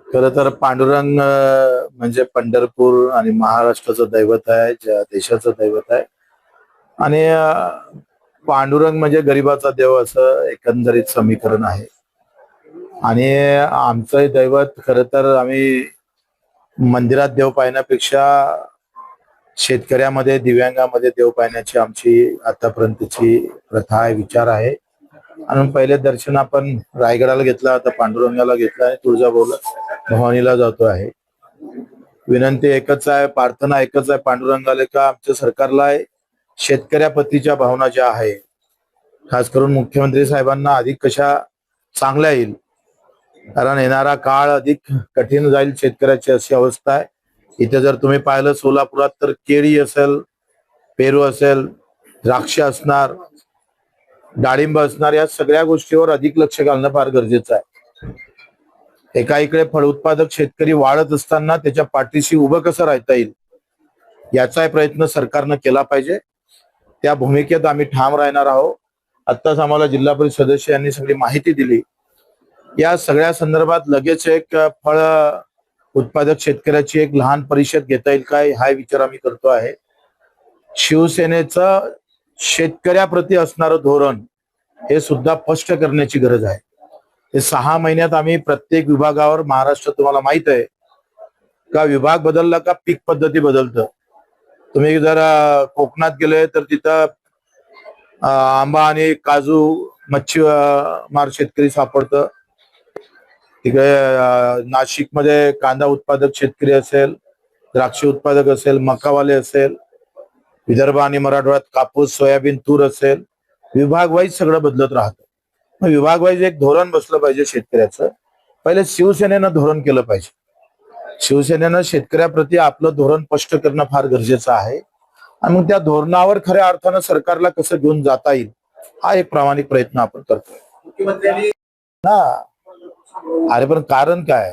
खरं तर पांडुरंग म्हणजे पंढरपूर आणि महाराष्ट्राचं दैवत आहे, ज्या देशाचं दैवत आहे. आणि पांडुरंग म्हणजे गरिबाचा देव असं एकंदरीत समीकरण आहे. आणि आमचं दैवत खरं तर आम्ही मंदिरात देव पाहण्यापेक्षा शेतकऱ्यामध्ये दिव्यांगामध्ये देव पाहण्याची आमची आतापर्यंतची प्रथा आहे, विचार आहे. आणि पहिले दर्शन आपण रायगडाला घेतला, आता पांडुरंगाला घेतला आणि तुळजाभवानीला भवानीला जातो आहे. विनंती एकच आहे, प्रार्थना एकच आहे पांडुरंगाला का आमच्या सरकारला शेतकऱ्यापतीच्या भावना ज्या आहे, खास करून मुख्यमंत्री साहेबांना अधिक कशा चांगल्या येईल, कारण येणारा काळ अधिक कठीण जाईल शेतकऱ्याची अशी अवस्था आहे. इथे जर तुम्ही पाहिलं सोलापुरात तर केळी असेल, पेरू असेल, द्राक्ष असणार, डाळिंब असणार, या सगळ्या गोष्टीवर अधिक लक्ष घालणं फार गरजेचं आहे. एका इकडे फळ उत्पादक शेतकरी वाढत असताना त्याच्या पाठीशी उभं कसं राहता येईल याचा प्रयत्न सरकारनं केला पाहिजे. त्या भूमिकेत आम्ही ठाम राहणार आहोत. आत्ताच आम्हाला जिल्हा परिषद सदस्य यांनी सगळी माहिती दिली. या सगळ्या संदर्भात लगेच एक फळ उत्पादक शेतकऱ्याची एक लहान परिषद घेता येईल काय, हा विचार आम्ही करतो आहे. शिवसेनेचं शेतकऱ्याप्रती असणारं धोरण हे सुद्धा स्पष्ट करण्याची गरज आहे. हे 6 महिन्यात आम्ही प्रत्येक विभागावर, महाराष्ट्र तुम्हाला माहित आहे का, विभाग बदलला का पीक पद्धती बदलतं. तुम्ही जर कोकणात गेले तर तिथं आंबा आणि काजू मच्छीमार शेतकरी सापडतं. तिकडे नाशिकमध्ये कांदा उत्पादक शेतकरी असेल, द्राक्ष उत्पादक असेल, मकावाले असेल, विदर्भ आणि मराठवाड्यात कापूस, सोयाबीन, तूर असेल. विभाग वाईज सगळं बदलत राहतं. मग विभाग वाईज एक धोरण बसलं पाहिजे शेतकऱ्याचं. पहिले शिवसेनेनं धोरण केलं पाहिजे. शिवसेनेनं शेतकऱ्याप्रती आपलं धोरण स्पष्ट करणं फार गरजेचं आहे. आणि मग त्या धोरणावर खऱ्या अर्थानं सरकारला कसं घेऊन जाता येईल, हा एक प्रामाणिक प्रयत्न आपण करतोय. मुख्यमंत्र्यांनी ना, अरे पण कारण काय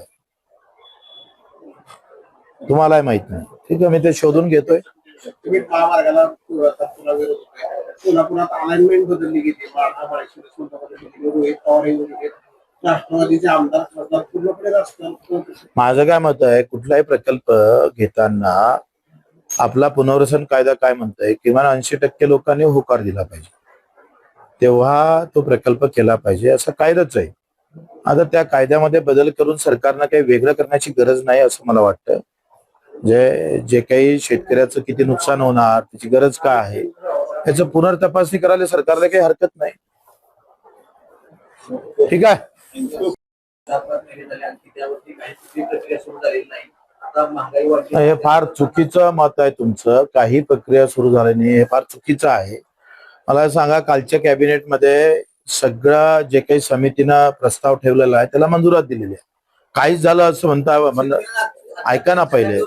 तुम्हालाही माहित नाही. ठीक आहे, मी ते शोधून घेतोय. तुम्ही महामार्गाला सोलापुरात अलाइनमेंट बदलली गेली, रोहित पवार राष्ट्रवादीचे आमदार खासदार पूर्णपणे असतात. माझं काय मत आहे, कुठलाही प्रकल्प घेताना आपला पुनर्वसन कायदा काय म्हणतोय, किमान 80% लोकांनी होकार दिला पाहिजे, तेव्हा तो प्रकल्प केला पाहिजे, असं कायदाच आहे. आता त्या कायद्यामध्ये बदल करून सरकारनं काही वेगळं करण्याची गरज नाही असं मला वाटतं. जे काही शेतकऱ्याचं किती नुकसान होणार, त्याची गरज काय आहे, याचं पुनर्तपासणी करायला सरकारला काही हरकत नाही. ठीक आहे. हे फार चुकीचं मत आहे तुमचं. काही प्रक्रिया सुरू झाली नाही, हे फार चुकीचं आहे. मला सांगा, कालच्या कॅबिनेटमध्ये सगळं जे काही समितीनं प्रस्ताव ठेवलेला आहे त्याला मंजुरात दिलेली आहे. काहीच झालं असं म्हणता, ऐका ना, पहिले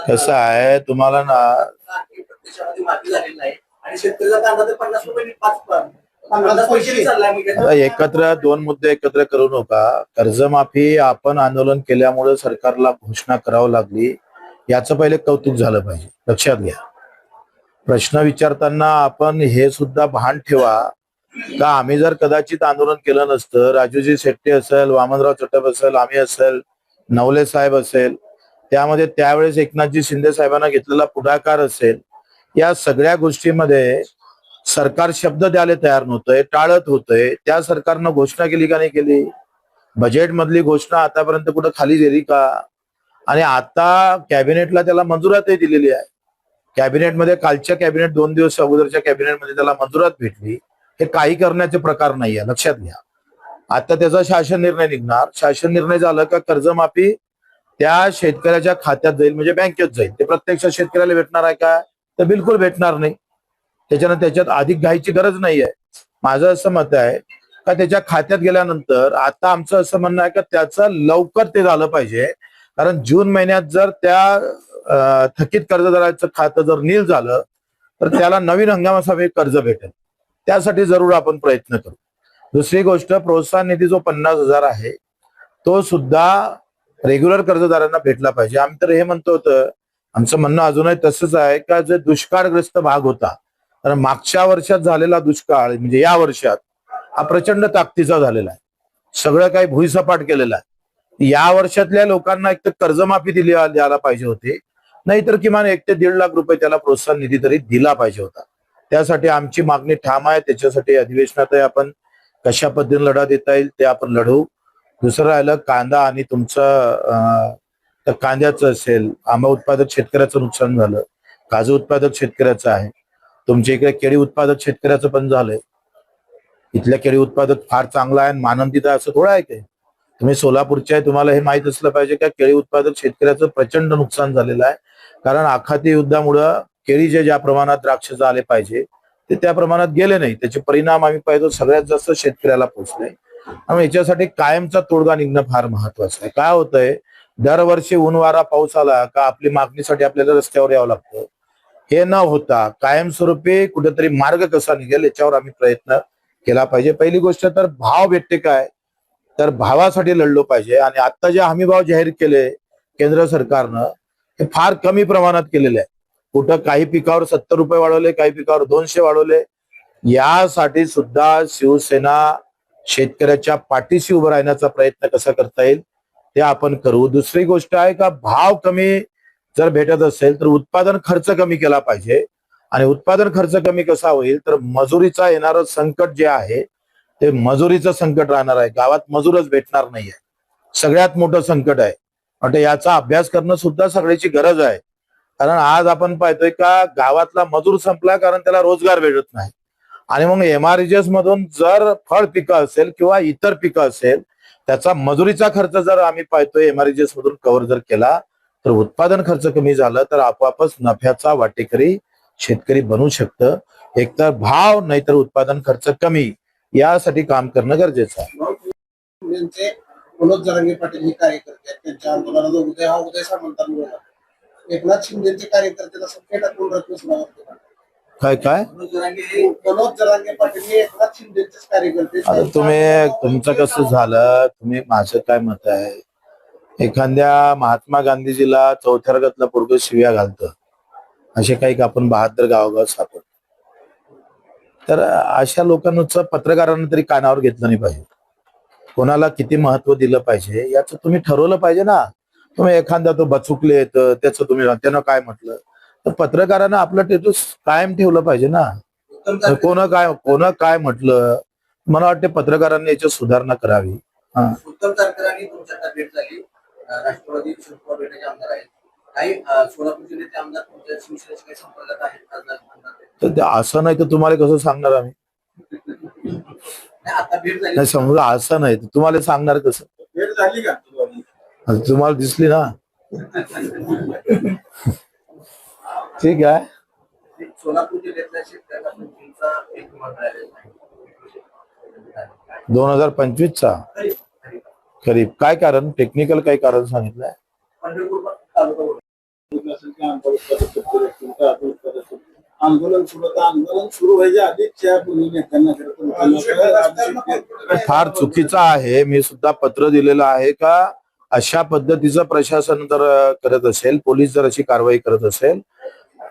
कसं आहे तुम्हाला ना, एकत्र दोन मुद्दे एकत्र करू नका. कर्जमाफी आपण आंदोलन केल्यामुळे सरकारला घोषणा करावी लागली, याचं पहिले कौतुक झालं पाहिजे, लक्षात घ्या. प्रश्न विचारताना आपण हे सुद्धा भान ठेवा का आम्ही जर कदाचित आंदोलन केलं नसतं, राजूजी शेट्टी असेल, वामनराव चटप असेल, आम्ही असेल, नवले साहेब असेल, त्यामध्ये त्यावेळेस एकनाथजी शिंदे साहेबांना घेतलेला पुढाकार असेल, या सगळ्या गोष्टीमध्ये सरकार शब्द द्यायला तयार नव्हतंय, टाळत होतंय. त्या सरकारनं घोषणा केली का नाही केली? बजेट मधली घोषणा आतापर्यंत कुठं खाली गेली का? आणि आता कॅबिनेटला त्याला मंजुरातही दिलेली आहे. कॅबिनेटमध्ये कालच्या कॅबिनेट 2 दिवस अगोदरच्या कॅबिनेटमध्ये त्याला मंजुरात भेटली. हे काही करण्याचे प्रकार नाहीये, लक्षात घ्या. आता त्याचा शासन निर्णय निघणार. शासन निर्णय झालं का कर्जमाफी त्या शेतकऱ्याच्या खात्यात जाईल, म्हणजे बँकेत जाईल. ते प्रत्यक्ष शेतकऱ्याला भेटणार आहे का? तर बिलकुल भेटणार नाही. त्याच्यानं त्याच्यात अधिक घाईची गरज नाहीये. माझं असं मत आहे का त्याच्या खात्यात गेल्यानंतर, आता आमचं असं म्हणणं आहे का त्याचं लवकर ते झालं पाहिजे. कारण जून महिन्यात जर त्या थकीत कर्जदाराचं खातं जर नील झालं तर त्याला नवीन हंगामासाठी कर्ज भेटेल. त्यासाठी जरूर आपण प्रयत्न करू. दुसरी गोष्ट, प्रोत्साहन निधी जो 50,000 आहे तो सुद्धा रेग्युलर कर्जदारांना भेटला पाहिजे. आम्ही तर हे म्हणतो होतं, आमचं म्हणणं अजूनही तसंच आहे का जे दुष्काळग्रस्त भाग होता, कारण मागच्या वर्षात झालेला दुष्काळ म्हणजे या वर्षात हा प्रचंड ताकदीचा झालेला आहे. सगळं काही भुईसपाट केलेलं आहे. या वर्षातल्या लोकांना एक तर कर्जमाफी द्यायला पाहिजे होती, नाहीतर किमान 1 ते 1.5 लाख रुपये त्याला प्रोत्साहन निधी तरी दिला पाहिजे होता. त्यासाठी आमची मागणी ठाम आहे. त्याच्यासाठी अधिवेशनातही आपण कशा पद्धतीने लढा देता येईल ते आपण लढवू. दुसरं राहिलं कांदा आणि तुमचं तर कांद्याचं असेल, आंबा उत्पादक शेतकऱ्याचं नुकसान झालं, काजू उत्पादक शेतकऱ्याचं आहे, तुमच्या इकडे केळी उत्पादक शेतकऱ्याचं पण झालंय. इथल्या केळी उत्पादक फार चांगला आहे आणि आनंदित आहे असं थोडं आहे काय. तुम्ही सोलापूरचे आहे, तुम्हाला हे माहित असलं पाहिजे का केळी उत्पादक शेतकऱ्याचं प्रचंड नुकसान झालेलं आहे. कारण आखाती युद्धामुळं केळी ज्या प्रमाणात द्राक्ष आले पाहिजे ते त्या प्रमाणात गेले नाही. त्याचे परिणाम आम्ही पाहिजे सगळ्यात जास्त शेतकऱ्याला पोहोचले. त्यामुळे याच्यासाठी कायमचा तोडगा निघणं फार महत्वाचं आहे. काय होतंय, दरवर्षी ऊन वारा पाऊस आला का आपली मागणीसाठी आपल्याला रस्त्यावर यावं लागतं. हे न होता कायमस्वरूपी कुठेतरी मार्ग कसा निघेल याच्यावर आम्ही प्रयत्न केला पाहिजे. पहिली गोष्ट तर भाव भेटते काय, तर भावासाठी लढलो पाहिजे. आणि आता जे हमी भाव जाहीर केले केंद्र सरकारनं हे फार कमी प्रमाणात केलेले आहे. कुठं काही पिकावर 70 रुपये वाढवले, काही पिकावर 200 वाढवले. यासाठी सुद्धा शिवसेना शेतकऱ्याच्या पाठीशी उभं राहण्याचा प्रयत्न कसा करता येईल ते आपण करू. दुसरी गोष्ट आहे का भाव कमी जर भेटत असेल तर उत्पादन खर्च कमी केला पाहिजे. आणि उत्पादन खर्च कमी कसा होईल तर मजुरीचा येणारं संकट जे आहे ते मजुरीचं संकट राहणार आहे. गावात मजूरच भेटणार नाहीये, सगळ्यात मोठं संकट आहे. म्हणजे याचा अभ्यास करणं सुद्धा सगळ्याची गरज आहे. कारण आज आपण पाहतोय का गावातला मजूर संपला कारण त्याला रोजगार भेटत नाही. आणि मग एमआरजीएस मधून जर फळ पिकं असेल किंवा इतर पिकं असेल त्याचा मजुरीचा खर्च जर आम्ही पाहतोय एमआरजीएस मधून कव्हर जर केला तर उत्पादन खर्च कमी झालं तर आपोआपच नफ्याचा वाटेकरी शेतकरी बनू शकतं. एकतर भाव नाहीतर उत्पादन खर्च कमी यासाठी काम करणं गरजेचं आहे. त्यांचे मनोज जरांगे पाटील हे कार्यकर्ते आहेत, त्यांच्या आंदोलनाचा उदय सामंतांमुळे एकनाथ शिंदेचे कार्यकर्त्याला सत्य टाकून रत्नसुनावरती काय काय मनोज जरांगे पाटील हे एकनाथ शिंदेचेच कार्यकर्ते. आता तुम्ही तुमचं कसं झालं, तुम्ही माझं काय मत आहे, एखाद्या महात्मा गांधीजीला चौथ्या वर्गातला पोरग शिव्या घालतं असे काही आपण 72 गावोगाव सापडतो. तर अशा लोकांचं पत्रकारांना तरी कानावर घेतलं नाही पाहिजे. कोणाला किती महत्व दिलं पाहिजे याचं तुम्ही ठरवलं पाहिजे ना. तुम्ही एखादा तो बचुकले येतं त्याचं तुम्ही त्यानं काय म्हटलं तर पत्रकारानं आपलं स्टेटस कायम ठेवलं पाहिजे ना. कोण काय म्हटलं, मला वाटतं पत्रकारांनी याच्यात सुधारणा करावी. उत्तम जानकरांनी तुमच्या भेट झाली. राष्ट्रवादी भेटायचे आमदार आहेत, काही सोलापूर जिल्ह्याचे आमदार तुमच्या शिवसेनेचे काही संपर्कात आहेत. तर असं नाही तर तुम्हाला कसं सांगणार आम्ही. आता भेट झाली नाही समजा असं नाही तर तुम्हाला सांगणार कसं. भेट झाली का तुम्हाला दिसली ना. ठीक आहे. सोलापूर जिल्ह्यातल्या शेतकऱ्यांना तुमचा एक विमा मिळालेला नाही 2025चा खरीप. काय कारण, टेक्निकल काही कारण सांगितलंय. पंढरपूर तालुका आंदोलन सुरू व्हायच्या आधीच फार चुकीचं आहे. मी सुद्धा पत्र दिलेलं आहे का अशा पद्धतीचं प्रशासन जर करत असेल, पोलीस जर अशी कारवाई करत असेल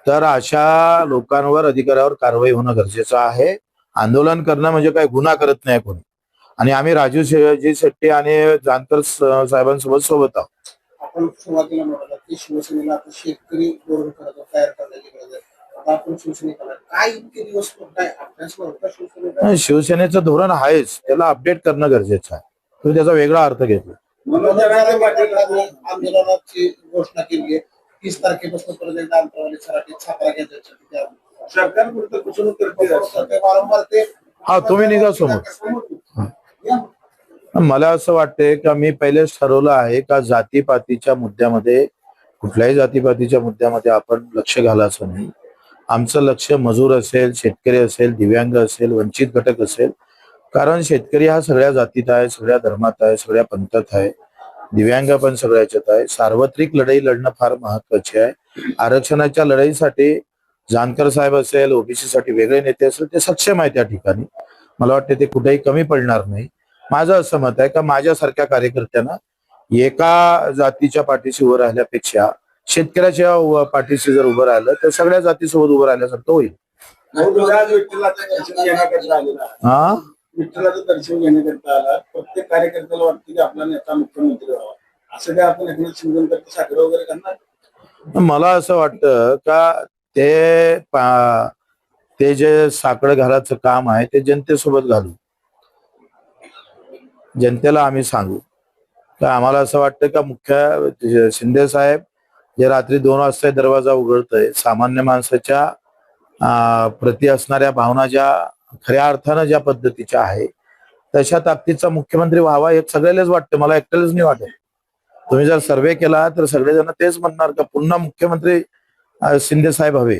तर अशा लोकांवर अधिकाऱ्यावर कारवाई होणं गरजेचं आहे. आंदोलन करणं म्हणजे काय गुन्हा करत नाही कोणी. आणि आम्ही राजू शेट्टी आणि जानकर साहेबांसोबत सोबत आहोत. आपण सुरुवातीला म्हणाला की शिवसेनेला आता शेतकरी धोरण तयार करण्याची गरज आहे. आता आपण शिवसेनेला काय इतके दिवस काय अभ्यास नव्हता शिवसेनेचा. शिवसेनेचं धोरण आहेच, त्याला अपडेट करणं गरजेचं आहे. तुम्ही त्याचा वेगळा अर्थ घेतला. मनोज जरांगे पाटील आंदोलनाची घोषणा केली आहे. 30 तारखेपासून पर्यंत अंतरावली सराटीत छात्रा घ्यायच्या सरकार फसवणूक करते वारंवार ते. हा तुम्ही निघा समोर. मला असं वाटतंय का मी पहिलेच ठरवलं आहे का जातीपातीच्या मुद्द्यामध्ये, कुठल्याही जातीपातीच्या मुद्द्यामध्ये आपण लक्ष घालायचं नाही. आमचं लक्ष मजूर असेल, शेतकरी असेल, दिव्यांग असेल, वंचित घटक असेल. कारण शेतकरी हा सगळ्या जातीत आहे, सगळ्या धर्मात आहे, सगळ्या पंथात आहे. दिव्यांग पण सगळ्या याच्यात आहे. सार्वत्रिक लढाई लढणं फार महत्वाचे आहे. आरक्षणाच्या लढाईसाठी जानकर साहेब असेल, ओबीसी साठी वेगळे नेते असेल, ते सक्षम आहे त्या ठिकाणी. मला वाटतं ते कुठेही कमी पडणार नाही. माझं असं मत आहे का माझ्यासारख्या कार्यकर्त्यांना एका जातीच्या पाठीशी उभं राहिल्यापेक्षा शेतकऱ्याच्या पाठीशी जर उभं राहिलं तर सगळ्या जातीसोबत उभं राहिल्यासारखं होईल. विठ्ठलाचं दर्शन घेण्याकरता आला. प्रत्येक कार्यकर्त्याला वाटतं की आपला नेता मुख्यमंत्री व्हावा. असं काय आपण एकनाथ शिंदेकर साखर वगैरे करणार? मला असं वाटतं का ते जे साखर घालायचं काम आहे ते जनतेसोबत घालू. जनतेला आम्ही सांगू का आम्हाला असं वाटतं का मुख्य शिंदे साहेब जे रात्री 2 वाजता दरवाजा उघडतय, सामान्य माणसाच्या प्रति असणाऱ्या भावना ज्या खऱ्या अर्थानं ज्या पद्धतीच्या आहे तशा ताकदीचा मुख्यमंत्री व्हावा हे सगळ्यालाच वाटतं. मला एकट्यालाच नाही वाटत. तुम्ही जर सर्वे केला तर सगळेजण तेच म्हणणार का पुन्हा मुख्यमंत्री शिंदे साहेब हवे.